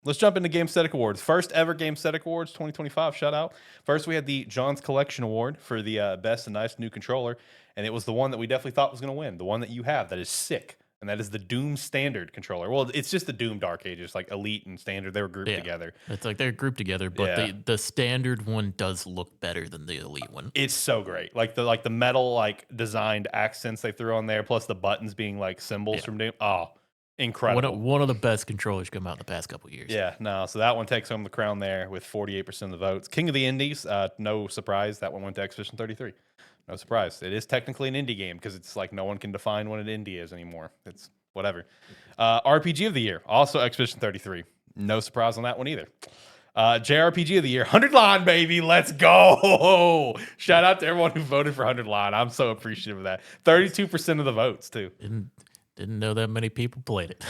Let's jump into Gamesthetic Awards. First ever Gamesthetic Awards 2025. Shout out. First, we had the John's Collection Award for the best and nice new controller, and it was the one that we definitely thought was going to win. The one that you have that is sick, and that is the Doom Standard controller. Well, it's just the Doom Dark Ages, like Elite and Standard. They were grouped Yeah. together. It's like they're grouped together, but Yeah. the standard one does look better than the elite one. It's so great. Like the metal designed accents they threw on there, plus the buttons being like symbols Yeah. from Doom. Oh, incredible. One of the best controllers come out in the past couple of years. Yeah, no. So that one takes home the crown there with 48% of the votes. King of the Indies, no surprise. That one went to Expedition 33. No surprise. It is technically an indie game because it's like no one can define what an indie is anymore. It's whatever. RPG of the year, also Expedition 33. No surprise on that one either. JRPG of the year, 100 Line, baby. Let's go. Shout out to everyone who voted for 100 Line. I'm so appreciative of that. 32% of the votes, too. Didn't know that many people played it.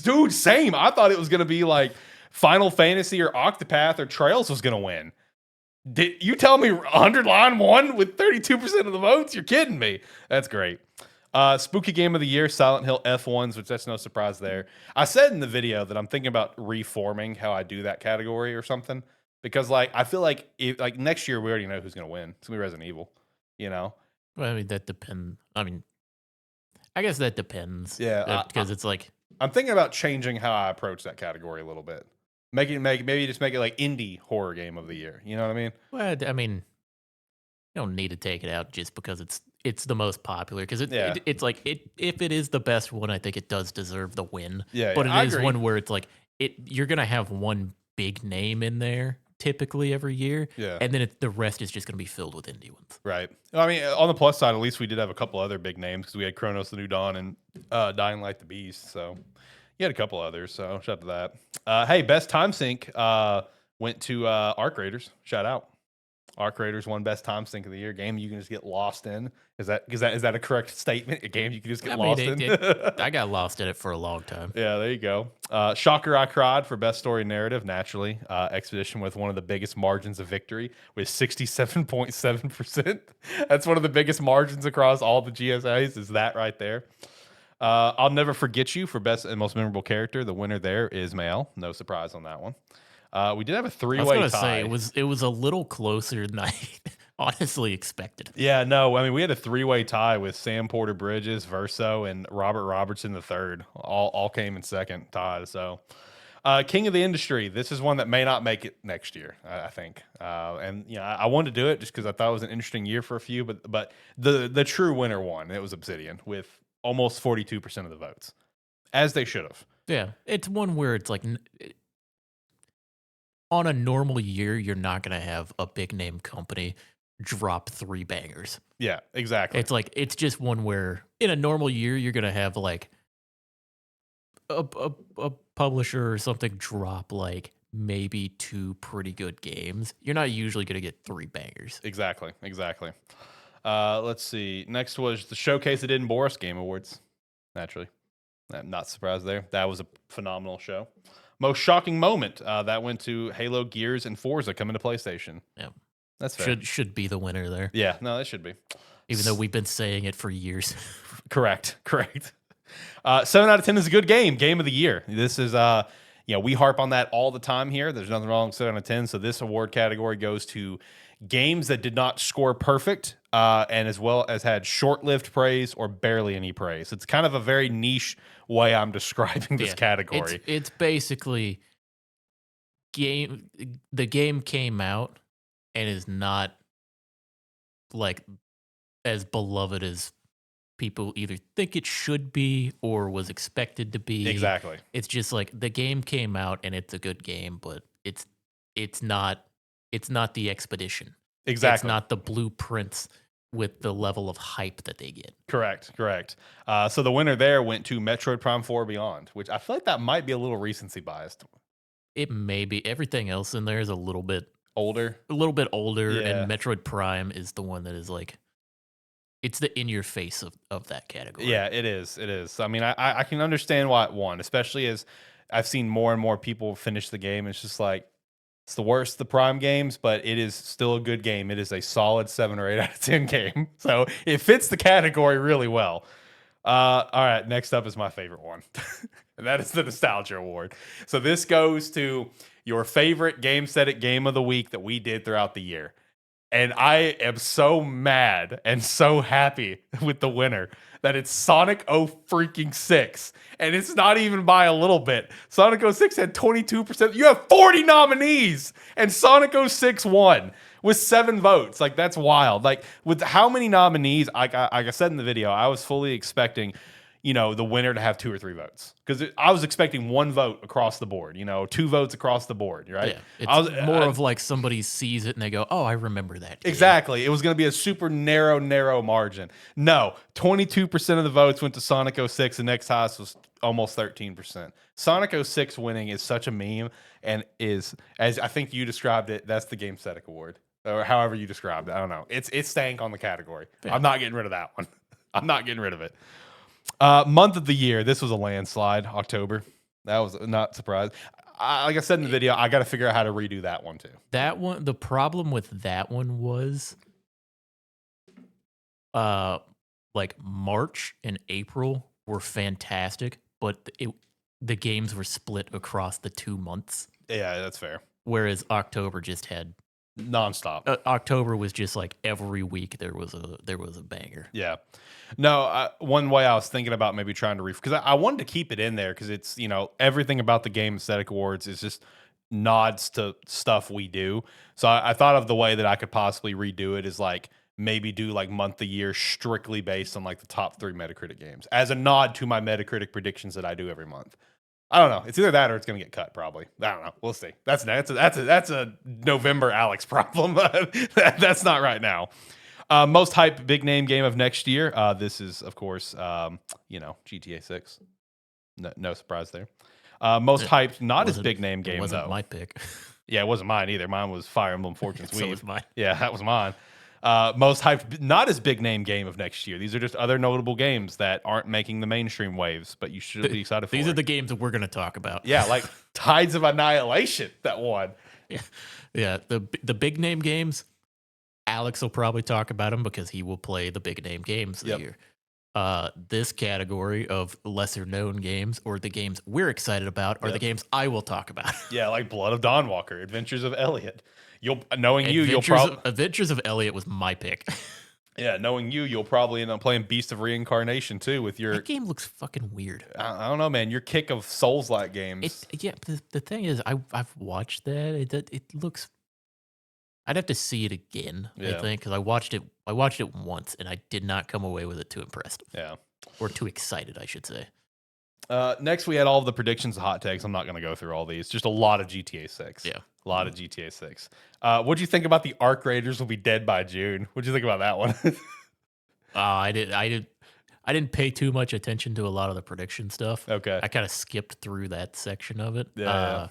Dude, same. I thought it was going to be like Final Fantasy or Octopath or Trails was going to win. Did you tell me 100 Line won with 32% of the votes? You're kidding me. That's great. Spooky Game of the Year, Silent Hill F1s, which that's no surprise there. I said in the video that I'm thinking about reforming how I do that category or something because I feel like next year we already know who's going to win. It's going to be Resident Evil, you know? Well, I mean, that depends. I guess that depends. Yeah, because it's like I'm thinking about changing how I approach that category a little bit. Maybe just make it like indie horror game of the year. You know what I mean? Well, I mean, you don't need to take it out just because it's the most popular. Because it's like if it is the best one, I think it does deserve the win. Yeah, but I it is agree. one where it's like you're gonna have one big name in there typically every year. Yeah. And then the rest is just gonna be filled with indie ones. Right. I mean, on the plus side, at least we did have a couple other big names because we had Chronos the New Dawn and Dying Light the Beast. So you had a couple others. So shout out to that. Hey, best time sync went to Arc Raiders. Shout out. Arc Raiders won best time sync of the year. Game you can just get lost in. Is that a correct statement? A game you can just get lost in? I got lost in it for a long time. Yeah, there you go. Shocker, I cried for best story narrative. Naturally, Expedition with one of the biggest margins of victory with 67.7%. That's one of the biggest margins across all the GSAs. Is that right there? I'll Never Forget You for best and most memorable character. The winner there is Mael. No surprise on that one. We did have a three-way tie. I was gonna say it was a little closer than I honestly expected. Yeah, no, I mean we had a three-way tie with Sam Porter Bridges, Verso, and Robert Robertson the third. All came in second tied. So, King of the Industry. This is one that may not make it next year. I think, and I wanted to do it just because I thought it was an interesting year for a few. But the true winner won. It was Obsidian with almost 42% of the votes, as they should have. Yeah, it's one where it's like. On a normal year, you're not going to have a big name company drop 3 bangers. Yeah, exactly. It's just one where in a normal year, you're going to have like a publisher or something drop like maybe 2 pretty good games. You're not usually going to get 3 bangers. Exactly. Let's see. Next was the Showcase It Didn't Bore Us Game Awards. Naturally. I'm not surprised there. That was a phenomenal show. Most shocking moment that went to Halo, Gears, and Forza coming to PlayStation. Yeah, that's fair. Should be the winner there. Yeah, no, that should be. Even though we've been saying it for years. Correct. 7 out of 10 is a good game. Game of the year. This is we harp on that all the time here. There's nothing wrong with 7 out of 10. So this award category goes to games that did not score perfect, and as well as had short-lived praise or barely any praise. It's kind of a very niche way I'm describing this category. It's basically the game came out and is not like as beloved as people either think it should be or was expected to be. Exactly. It's just like the game came out and it's a good game, but it's not the Expedition. Exactly. It's not the blueprints with the level of hype that they get. Correct. So the winner there went to Metroid Prime 4 Beyond, which I feel like that might be a little recency biased. It may be. Everything else in there is a little bit older. And Metroid Prime is the one that is like, it's the in your face of that category. Yeah, it is. I mean, I can understand why it won, especially as I've seen more and more people finish the game. It's just like, it's the worst of the Prime games, but it is still a good game. It is a solid 7 or 8 out of 10 game. So it fits the category really well. All right, next up is my favorite one. and that is the Nostalgia Award. So this goes to your favorite Gamestetic game of the week that we did throughout the year. And I am so mad and so happy with the winner that it's Sonic 0 freaking 6. And it's not even by a little bit. Sonic 06 had 22%. You have 40 nominees, and Sonic 06 won with 7 votes. Like, that's wild. Like, with how many nominees, like I said in the video, I was fully expecting, the winner to have 2 or 3 votes, because I was expecting 1 vote across the board, 2 votes across the board, right? Yeah, it's more of like somebody sees it and they go, "Oh, I remember that." Game. Exactly. It was going to be a super narrow margin. No, 22% of the votes went to Sonic 06. The next highest was almost 13%. Sonic 06 winning is such a meme, and is, as I think you described it, that's the Gamestetic Award, or however you described it. I don't know. It's stank on the category. Yeah. I'm not getting rid of that one. I'm not getting rid of it. Month of the year, this was a landslide. October. That was not surprised. Like I said in the video, I got to figure out how to redo that one too. That one, the problem with that one was, like March and April were fantastic, but the games were split across the 2 months. Yeah, that's fair. Whereas October just had nonstop. October was just like every week there was a banger. Yeah. No, one way I was thinking about maybe trying to because I wanted to keep it in there, because it's, everything about the Gamestetic Awards is just nods to stuff we do. So I thought of the way that I could possibly redo it is like maybe do like month of year strictly based on like the top 3 Metacritic games as a nod to my Metacritic predictions that I do every month. I don't know. It's either that or it's going to get cut, probably. I don't know. We'll see. That's a November Alex problem. That's not right now. Most hyped big name game of next year. This is, of course, GTA 6. No surprise there. Most hyped, not as big name game, wasn't though. My pick. Yeah, it wasn't mine either. Mine was Fire Emblem Fortune's Weave. So was mine. Yeah, that was mine. Most hyped, not as big name game of next year. These are just other notable games that aren't making the mainstream waves, but you should be excited for. These are the games that we're going to talk about. Yeah, like Tides of Annihilation that won. Yeah. The big name games, Alex will probably talk about them because he will play the big name games this year. This category of lesser known games, or the games we're excited about, are the games I will talk about. Yeah, like Blood of Dawnwalker, Adventures of Elliot. You'll Adventures of Elliot was my pick. Yeah, knowing you'll probably end up playing Beast of Reincarnation too with your. That game looks fucking weird. I don't know, man. Your kick of Souls-like games. The thing is, I've watched that. It looks. I'd have to see it again. I think, because I watched it once and I did not come away with it too impressed. Yeah, or too excited, I should say. Next, we had all of the predictions, hot takes. I'm not going to go through all these. Just a lot of GTA 6. Yeah. A lot of GTA 6. What'd you think about the Arc Raiders will be dead by June? What'd you think about that one? I didn't pay too much attention to a lot of the prediction stuff. Okay. I kind of skipped through that section of it. Yeah.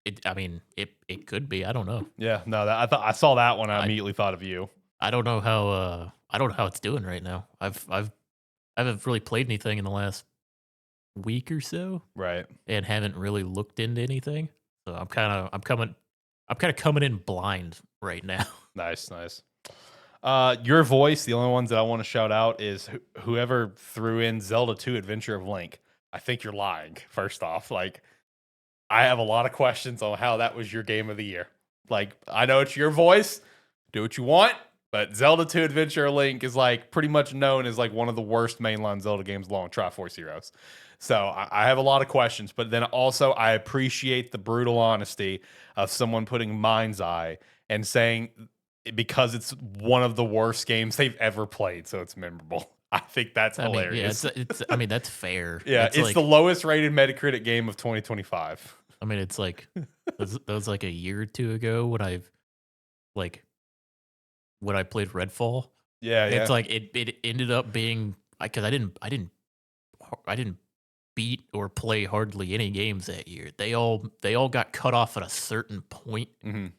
It could be. I don't know. Yeah. No, I saw that one. I immediately thought of you. I don't know how it's doing right now. I haven't really played anything in the last week or so, right? And haven't really looked into anything. So I'm kind of coming in blind right now. Nice. Your voice. The only ones that I want to shout out is whoever threw in Zelda 2: Adventure of Link. I think you're lying. First off, like, I have a lot of questions on how that was your game of the year. Like, I know it's your voice. Do what you want. But Zelda 2: Adventure of Link is like pretty much known as like one of the worst mainline Zelda games along with Triforce Heroes. So I have a lot of questions, but then also I appreciate the brutal honesty of someone putting Mind's Eye and saying because it's one of the worst games they've ever played, so it's memorable. I think that's hilarious. It's that's fair. Yeah, it's like the lowest rated Metacritic game of 2025. I mean, it's like that was like a year or two ago when I played Redfall. Yeah. It's like it ended up being, because I didn't beat or play hardly any games that year. They all got cut off at a certain point,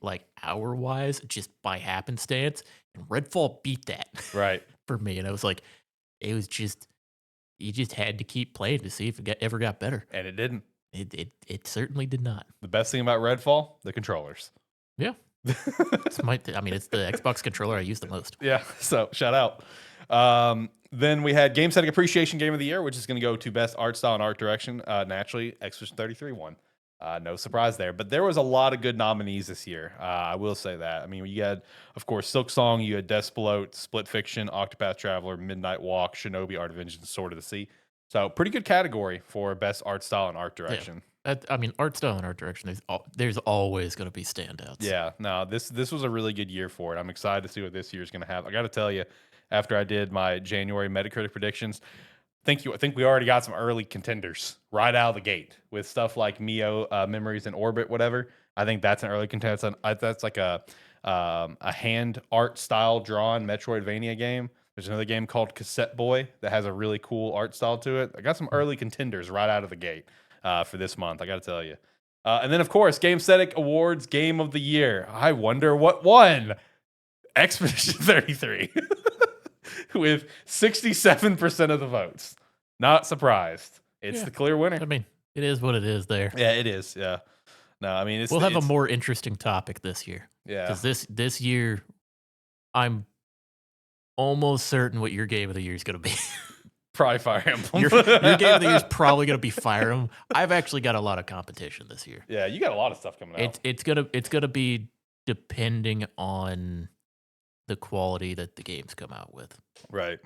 like hour wise, just by happenstance. And Redfall beat that right for me, and I was like, you just had to keep playing to see if it ever got better, and it didn't. It certainly did not. The best thing about Redfall, the controllers. Yeah. It's the Xbox controller I use the most. Yeah, so shout out. Then we had Gamestetic Appreciation Game of the Year, which is going to go to Best Art Style and Art Direction. Naturally, Expedition 33 won. No surprise there. But there was a lot of good nominees this year. I will say that. I mean, you had, of course, Silk Song, you had Despelot, Split Fiction, Octopath Traveler, Midnight Walk, Shinobi, Art of Vengeance, Sword of the Sea. So pretty good category for Best Art Style and Art Direction. I mean, art style and art direction, there's always going to be standouts. Yeah, no, this was a really good year for it. I'm excited to see what this year's going to have. I got to tell you, after I did my January Metacritic predictions, I think we already got some early contenders right out of the gate with stuff like Mio, Memories in Orbit, whatever. I think that's an early contender. That's like a hand art style drawn Metroidvania game. There's another game called Cassette Boy that has a really cool art style to it. I got some early contenders right out of the gate for this month. I got to tell you. And then, of course, Gamestetic Awards Game of the Year. I wonder what won. Expedition 33 with 67% of the votes. Not surprised. It's the clear winner. I mean, it is what it is there. Yeah, it is. Yeah. No, I mean, we'll have a more interesting topic this year. Yeah. Because this year, I'm almost certain what your Game of the Year is going to be. Probably Fire Emblem. Your Game of the Year is probably going to be Fire Emblem. I've actually got a lot of competition this year. Yeah, you got a lot of stuff coming out. It's gonna be depending on the quality that the games come out with. Right.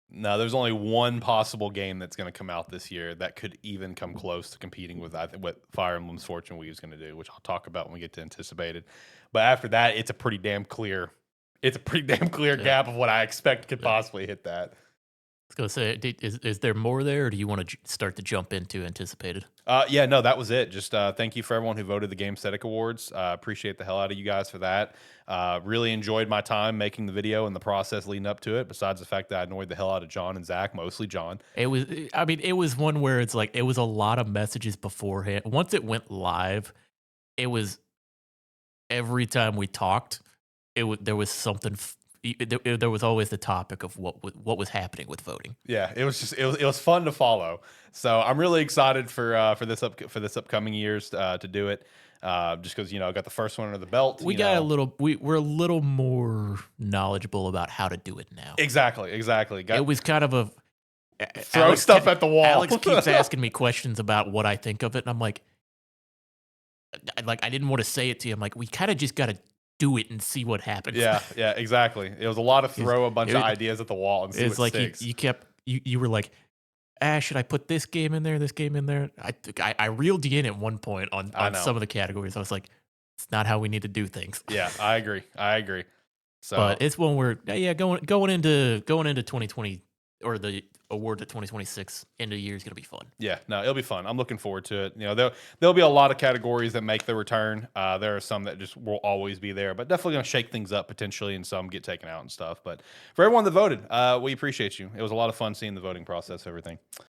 No, there's only one possible game that's going to come out this year that could even come close to competing with what Fire Emblem's Fortune Weave is going to do, which I'll talk about when we get to Anticipated. But after that, it's a pretty damn clear gap of what I expect could possibly hit that. I was going to say, is there more there, or do you want to start to jump into Anticipated? Yeah, no, that was it. Just thank you for everyone who voted the Gamestetic Awards. Appreciate the hell out of you guys for that. Really enjoyed my time making the video and the process leading up to it, besides the fact that I annoyed the hell out of John and Zach, mostly John. It was one where it's like, it was a lot of messages beforehand. Once it went live, it was every time we talked, there was something there was always the topic of what was happening with voting. Yeah, it was fun to follow. So I'm really excited for this upcoming years to do it. Just because I got the first one under the belt. We're a little more knowledgeable about how to do it now. Exactly. It was kind of a throw stuff at the wall. Alex keeps asking me questions about what I think of it, and I'm like I didn't want to say it to you. I'm like, we kind of just got to do it and see what happens. Yeah, exactly. It was a lot of throw a bunch of ideas at the wall and see what like sticks. You were like, should I put this game in there, this game in there? I reeled you in at one point on some of the categories. I was like, it's not how we need to do things. Yeah, I agree. So, but it's one where going into 2020 or the award to 2026 end of the year is going to be fun. Yeah, no, it'll be fun. I'm looking forward to it. There'll be a lot of categories that make the return. There are some that just will always be there, but definitely going to shake things up potentially, and some get taken out and stuff. But for everyone that voted, we appreciate you. It was a lot of fun seeing the voting process, everything.